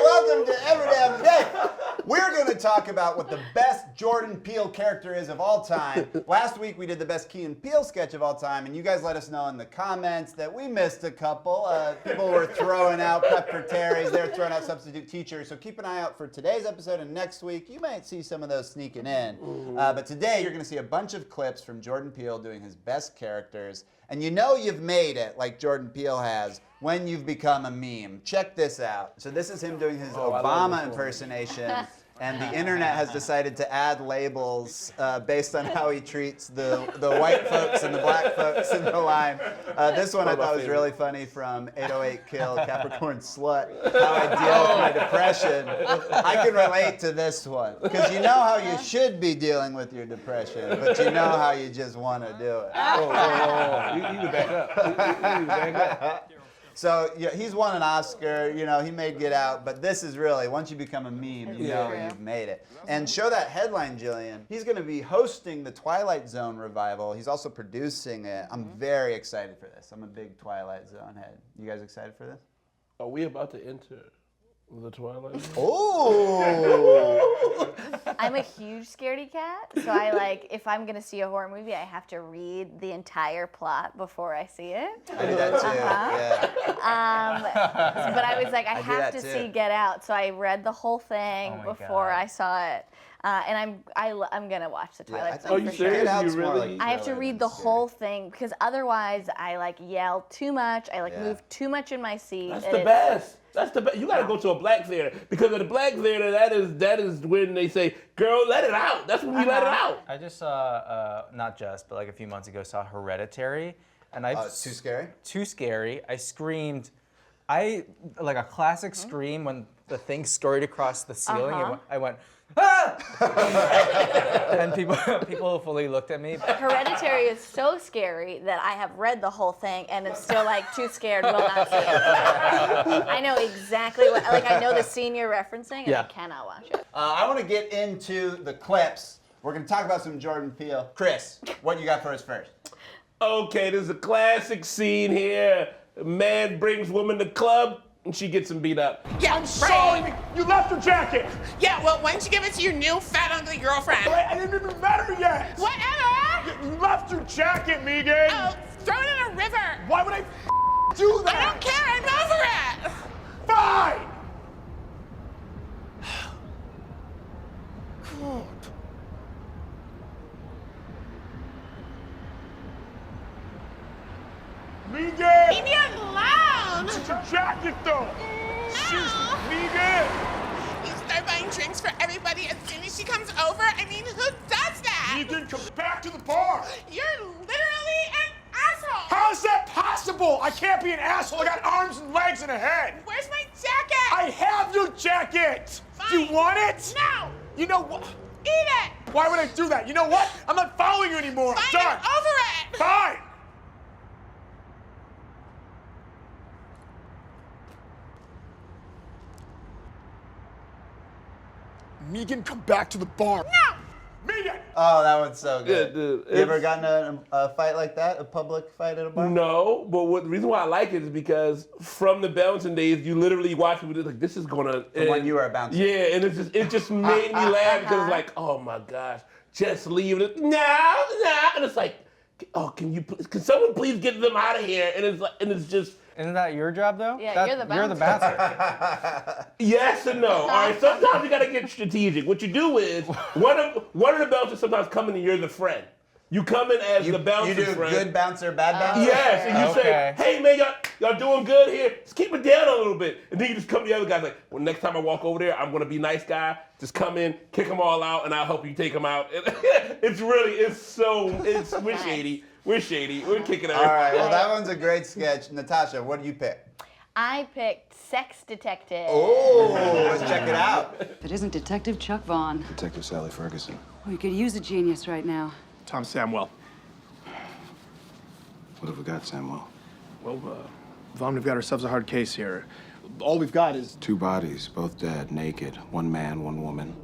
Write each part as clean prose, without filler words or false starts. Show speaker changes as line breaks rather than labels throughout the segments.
welcome to Every Damn Day. We're going to talk about what the best Jordan Peele character is of all time. Last week we did the best Key and Peele sketch of all time, and you guys let us know in the comments that we missed a couple. People were throwing out Prep for Terries, they were throwing out Substitute Teachers, so keep an eye out for today's episode, and next week you might see some of those sneaking in. But today you're going to see a bunch of clips from Jordan Peele doing his best characters, and you know you've made it, like Jordan Peele has, when you've become a meme. Check this out. So this is him doing his Obama impersonation, and the internet has decided to add labels based on how he treats the white folks and the black folks in the line. This one I thought was really funny from 808 Kill, Capricorn Slut, how I deal with my depression. I can relate to this one, because you know how you should be dealing with your depression, but you know how you just want to do it.
You can back up. You can back up.
So yeah, he's won an Oscar, you know, he made Get Out, but this is really, once you become a meme, you know you've made it. And show that headline, Jillian. He's going to be hosting the Twilight Zone revival. He's also producing it. I'm very excited for this. I'm a big Twilight Zone head. You guys excited for this?
Are we about to enter the Twilight Zone?
Oh!
I'm a huge scaredy cat, so I if I'm gonna see a horror movie, I have to read the entire plot before I see it.
I do that too, yeah.
But I was like, I have to see Get Out, so I read the whole thing before I saw it. And I'm gonna watch the Twilight Zone for sure.
Get Out's more like
I have to read the whole thing, because otherwise I yell too much, I move too much in my seat.
That's the best. That's the best. You gotta go to a black theater, because at the black theater, that is when they say, "Girl, let it out." That's when we let it out.
I just saw, not just, but a few months ago, saw Hereditary, and
too scary?
Too scary. I screamed. Like a classic scream when the thing scurried across the ceiling. I went, ah! And people fully looked at me.
Hereditary is so scary that I have read the whole thing and am still too scared, will not see it. I know exactly what, I know the scene you're referencing, and I cannot watch it.
I want to get into the clips. We're going to talk about some Jordan Peele. Chris, what you got for us first?
Okay, there's a classic scene here. A man brings woman to club, and she gets him beat up.
Yeah,
I'm sorry, you left your jacket.
Yeah, well, why don't you give it to your new fat, ugly girlfriend?
Wait, I didn't even met her yet.
Whatever.
You left your jacket, Meegan.
Oh, throw it in a river.
Why would I do that?
I don't care, I'm over it.
Fine. God. Meegan!
Leave me alone!
It's your jacket, though!
No!
Meegan!
You start buying drinks for everybody as soon as she comes over? I mean, who does that?
Meegan, come back to the bar!
You're literally an asshole!
How is that possible? I can't be an asshole. I got arms and legs and a head.
Where's my jacket?
I have your jacket!
Fine.
Do you want it?
No!
You know what?
Eat it!
Why would I do that? You know what? I'm not following you anymore.
Fine,
I'm done.
I'm over it!
Fine! Meegan, come back to the bar.
No!
Meegan!
Oh, that one's so good.
Yeah, dude,
you ever gotten a fight like that? A public fight at a bar?
No, but the reason why I like it is because from the bouncing days, you literally watch people like, this is gonna.
When you were a bouncer.
Yeah, and it just made me laugh because it's like, oh my gosh, just leave it. No, and it's like, oh, can someone please get them out of here? And it's just.
Isn't that your job, though?
Yeah, you're the bouncer.
You're the bouncer.
Yes and no. All right, sometimes you gotta get strategic. What you do is, one of the bouncers sometimes come in and you're the friend. You come in as the bouncer
friend. You do
friend.
good bouncer, bad bouncer?
Yes, and you say, hey man, y'all doing good here? Just keep it down a little bit. And then you just come to the other guys like, well, next time I walk over there, I'm gonna be nice guy. Just come in, kick them all out, and I'll help you take them out. It's we're shady. We're shady. We're kicking out.
All right, well, that one's a great sketch. Natasha, what do you pick?
I picked Sex Detective.
Oh, let's check it out.
If it isn't Detective Chuck Vaughn.
Detective Sally Ferguson.
We could use a genius right now.
Tom Samwell.
What have we got, Samuel?
Well, Vaughn, we've got ourselves a hard case here. All we've got is...
2 bodies, both dead, naked. 1 man, 1 woman.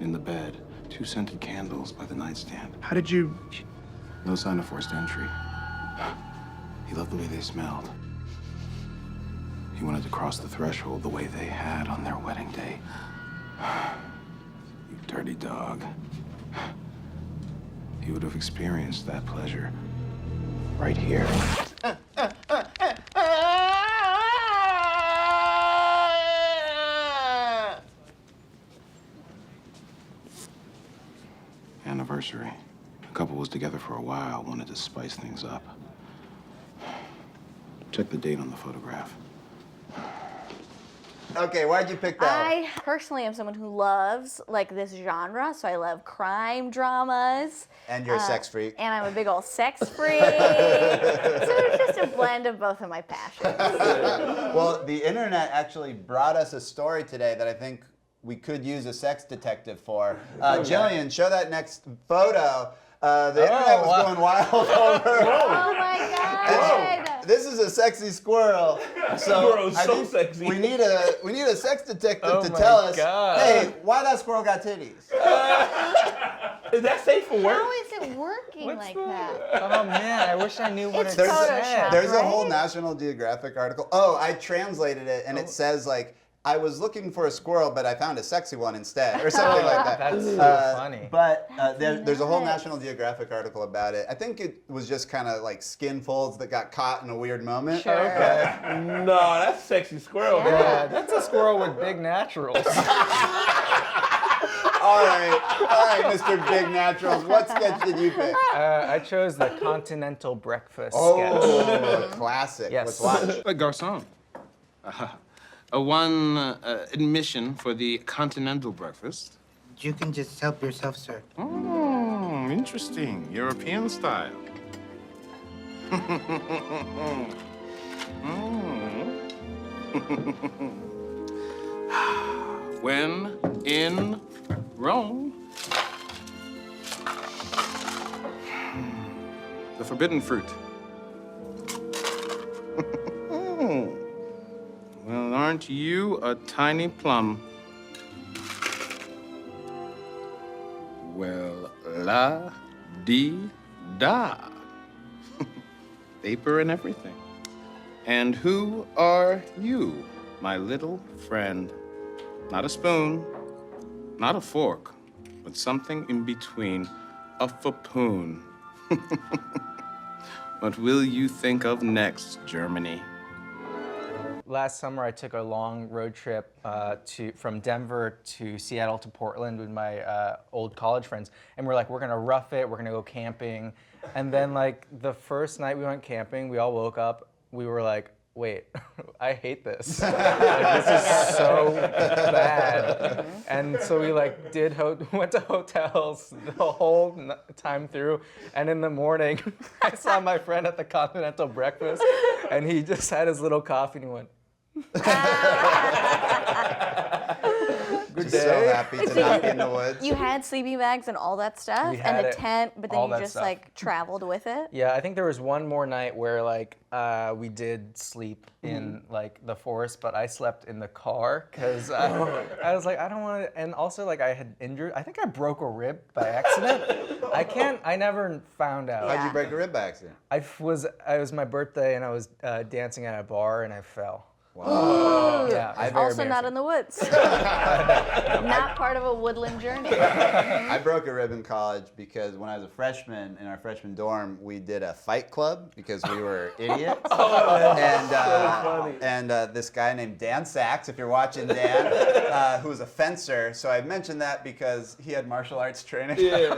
In the bed. 2 scented candles by the nightstand.
How did you...
No sign of forced entry. He loved the way they smelled. He wanted to cross the threshold the way they had on their wedding day. You dirty dog. He would have experienced that pleasure right here. Anniversary. The couple was together for a while, wanted to spice things up. Check the date on the photograph.
Okay, why'd you pick that one?
I personally am someone who loves like this genre, so I love crime dramas.
And you're a sex freak.
And I'm a big old sex freak. So it's just a blend of both of my passions.
Well, the internet actually brought us a story today that I think we could use a sex detective for. Jillian, show that next photo. The internet was going wild over.
Oh my God!
This is a sexy squirrel. So
Squirrel's
I
so
think
sexy.
we need a sex detective to
my
tell us,
God.
hey, why that squirrel got titties?
Is that safe for work?
How is it working like that?
Oh man, I wish I knew what
It's
it
There's,
Photoshop,
there's a
right?
whole National Geographic article. Oh, I translated it, and it says like, I was looking for a squirrel, but I found a sexy one instead, or something like that.
That's so funny.
But there's a whole
nuts.
National Geographic article about it. I think it was just kind of like skin folds that got caught in a weird moment.
Sure.
No, that's sexy squirrel.
Yeah, that's a squirrel with big naturals.
All right, Mr. Big Naturals. What sketch did you pick?
I chose the Continental breakfast sketch.
Oh, classic.
Yes.
Let's watch.
Garçon. One admission for the Continental breakfast.
You can just help yourself, sir.
Oh, interesting. European style. When in Rome, the forbidden fruit. Well, aren't you a tiny plum? Well, la dee da. Paper and everything. And who are you, my little friend? Not a spoon, not a fork, but something in between. A fapoon. What will you think of next, Germany?
Last summer, I took a long road trip from Denver to Seattle to Portland with my old college friends, and we're like, we're gonna rough it, we're gonna go camping, and then like the first night we went camping, we all woke up, we were like, wait, I hate this. Like, this is so bad. And so we like went to hotels the whole time through. And in the morning, I saw my friend at the Continental breakfast, and he just had his little coffee, and he went,
Just so happy to not be in the woods.
You had sleeping bags and all that stuff,
We
and
had
a
it,
tent, but then
all
you
that
just
stuff.
like traveled with it.
Yeah, I think there was one more night where like we did sleep in like the forest, but I slept in the car because I was like, I don't want to. And also like I think I broke a rib by accident. I never found out.
How'd you break a rib by accident?
It was my birthday and I was dancing at a bar and I fell.
Wow.
Yeah,
I
very
Also not
embarrassing.
in the woods. Not part of a woodland journey.
I broke a rib in college because when I was a freshman in our freshman dorm, we did a fight club because we were idiots. And this guy named Dan Sachs, if you're watching Dan, who was a fencer. So I mentioned that because he had martial arts training.
Yeah.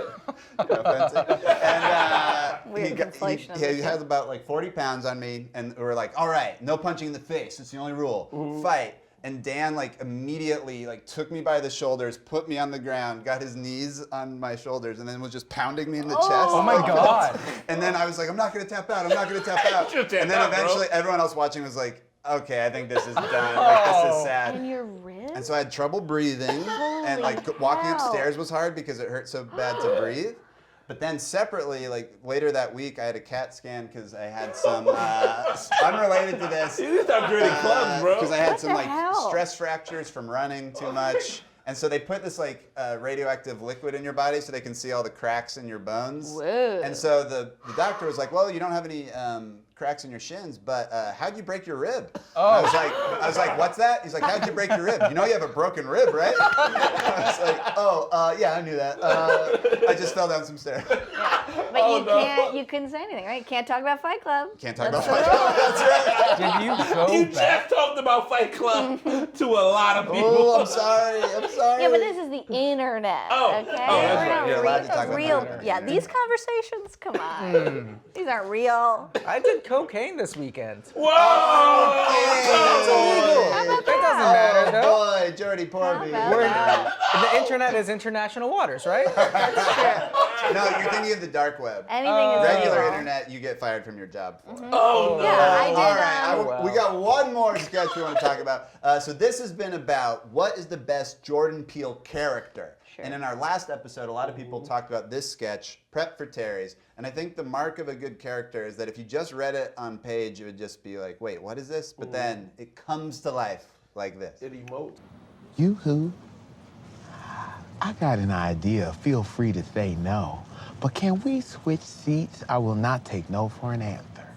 No fencing. And
Weird conflation of the
he
two.
has about like 40 pounds on me, and we're like, all right, no punching in the face. It's the only rule. Fight. And Dan like immediately like took me by the shoulders, put me on the ground, got his knees on my shoulders, and then was just pounding me in the chest.
Oh my God.
And then I was like, I'm not gonna tap out. I'm not gonna tap out.
Just tap
And then
out, bro.
eventually everyone else watching was like, okay, I think this is done. Like this is sad.
And your ribs?
And so I had trouble breathing, and like walking
cow.
upstairs was hard because it hurt so bad to breathe. But then separately, like later that week, I had a CAT scan because I had some unrelated to this.
You need to stop joining clubs, bro.
Because I had some
the
like
hell?
stress fractures from running too much. And so they put this like radioactive liquid in your body so they can see all the cracks in your bones.
Whoa.
And so the doctor was like, well, you don't have any cracks in your shins, but how'd you break your rib?
Oh.
I was like, what's that? He's like, how'd you break your rib? You know you have a broken rib, right? I was like, yeah, I knew that. I just fell down some stairs.
But you couldn't say anything, right? You can't talk about Fight Club.
Can't talk about Fight Club. That's right.
Did you go
You
back?
just talked about Fight Club to a lot of people.
Oh, I'm sorry.
Yeah, but this is the internet.
Oh.
Okay.
Oh, that's
We're
right.
not
You're
allowed to talk about
real.
the internet.
Yeah, these conversations. Come on. These aren't real.
I did cocaine this weekend.
Whoa!
How about
It doesn't matter though.
Oh, boy, Jordy Porby.
about
The internet is international waters, right?
No, you're thinking of the dark web.
Anything is
Regular
legal.
internet, you get fired from your job for.
Oh, no.
Yeah, I did.
All right,
wow.
we got one more sketch we want to talk about. So this has been about what is the best Jordan Peele character.
Sure.
And in our last episode, a lot of people talked about this sketch, Prep for Terries. And I think the mark of a good character is that if you just read it on page, it would just be like, wait, what is this? But then it comes to life like this.
It emote.
You who? I got an idea. Feel free to say no. But can we switch seats? I will not take no for an answer.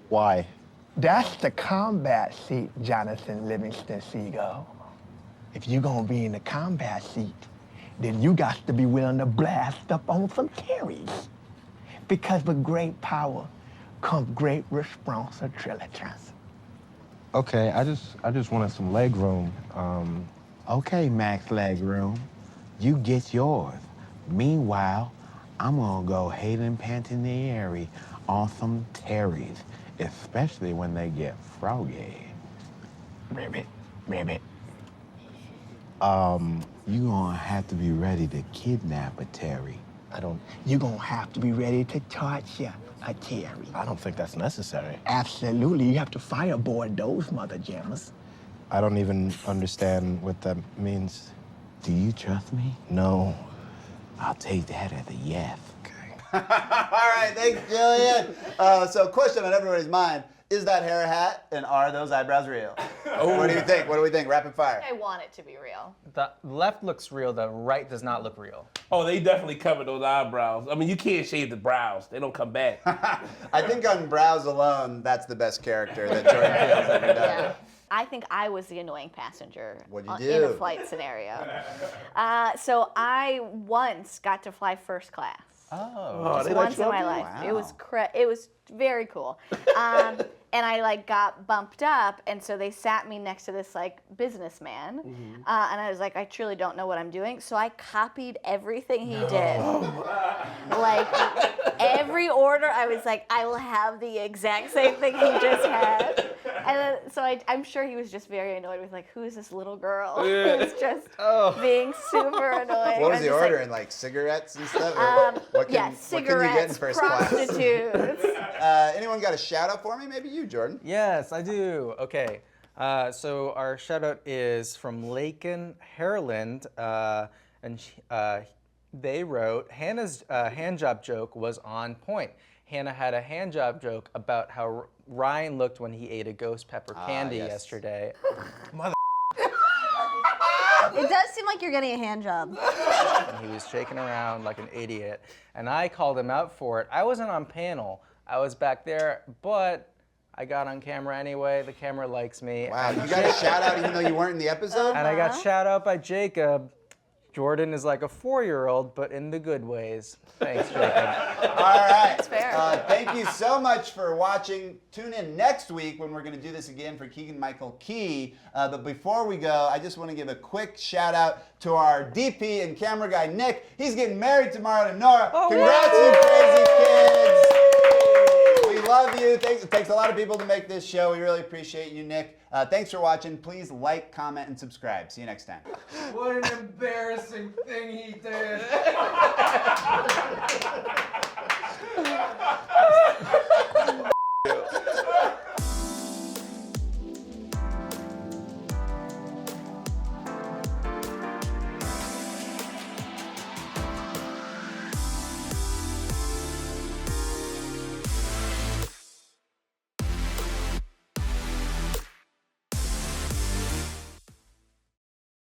Why?
That's the combat seat, Jonathan Livingston Seagull. If you're gonna be in the combat seat, then you got to be willing to blast up on some Terries. Because with great power comes great responsibilities.
Okay, I just wanted some leg room.
Okay, Max Legroom, you get yours. Meanwhile, I'm gonna go Hayden Pantinieri on some Terries, especially when they get froggy.
Ribbit.
You gonna have to be ready to kidnap a Terry.
You're gonna have to be ready to torture a Terry.
I don't think that's necessary.
Absolutely, you have to fireboard those mother jammers.
I don't even understand what that means.
Do you trust me?
No.
I'll take that as a yes.
All right, thanks, Jillian. So question on everybody's mind, is that hair a hat and are those eyebrows real? What do you think? What do we think? Rapid fire.
I want it to be real.
The left looks real, the right does not look real.
Oh, they definitely covered those eyebrows. I mean, you can't shave the brows. They don't come back.
I think on brows alone, that's the best character that Jordan Peele's ever done.
Yeah. I think I was the annoying passenger
What'd you
in a
do?
flight scenario. So I once got to fly first class.
Oh.
They let
Once
you
in
up
my
there?
life.
Wow.
It was very cool. And I like got bumped up, and so they sat me next to this like businessman, and I was like, I truly don't know what I'm doing, so I copied everything he did. Like every order, I was like, I will have the exact same thing he just had. And then, so I'm sure he was just very annoyed with like, who is this little girl who's just being super annoying.
What was
I'm
he
just like,
ordering? Like cigarettes and stuff? Or what can you
cigarettes,
get in first class?
prostitutes.
Anyone got a shout out for me? Maybe you, Jordan.
Yes, I do. Okay. So our shout out is from Laken Hareland, and they wrote, Hannah's hand job joke was on point. Hannah had a hand job joke about how Ryan looked when he ate a ghost pepper candy yesterday.
It does seem like you're getting a hand job.
And he was shaking around like an idiot. And I called him out for it. I wasn't on panel. I was back there, but I got on camera anyway. The camera likes me.
Wow, you got a shout out even though you weren't in the episode?
And I got shout out by Jacob. Jordan is like a 4-year-old, but in the good ways. Thanks, Jacob.
All right.
That's fair.
Thank you so much for watching. Tune in next week when we're going to do this again for Keegan-Michael Key. But before we go, I just want to give a quick shout out to our DP and camera guy, Nick. He's getting married tomorrow to Nora. Congrats, you crazy kids. We love you. It takes a lot of people to make this show. We really appreciate you, Nick. Thanks for watching. Please like, comment, and subscribe. See you next time.
What an embarrassing thing he did.